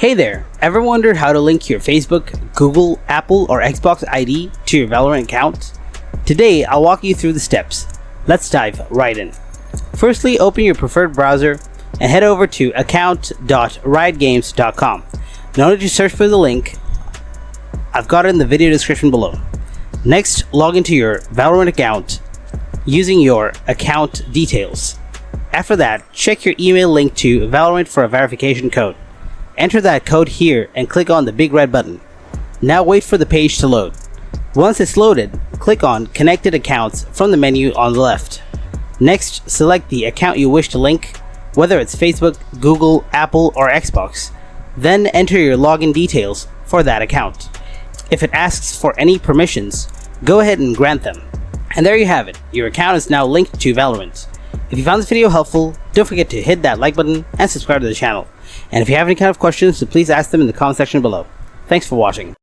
Hey there, ever wondered how to link your Facebook, Google, Apple, or Xbox ID to your Valorant account? Today, I'll walk you through the steps. Let's dive right in. Firstly, open your preferred browser and head over to account.riotgames.com. Now that you search for the link, I've got it in the video description below. Next, log into your Valorant account using your account details. After that, check your email link to Valorant for a verification code. Enter that code here and click on the big red button. Now wait for the page to load. Once it's loaded, click on Connected Accounts from the menu on the left. Next, select the account you wish to link, whether it's Facebook, Google, Apple, or Xbox. Then enter your login details for that account. If it asks for any permissions, go ahead and grant them. And there you have it, your account is now linked to Valorant. If you found this video helpful, don't forget to hit that like button and subscribe to the channel. And if you have any kind of questions, please ask them in the comment section below. Thanks for watching.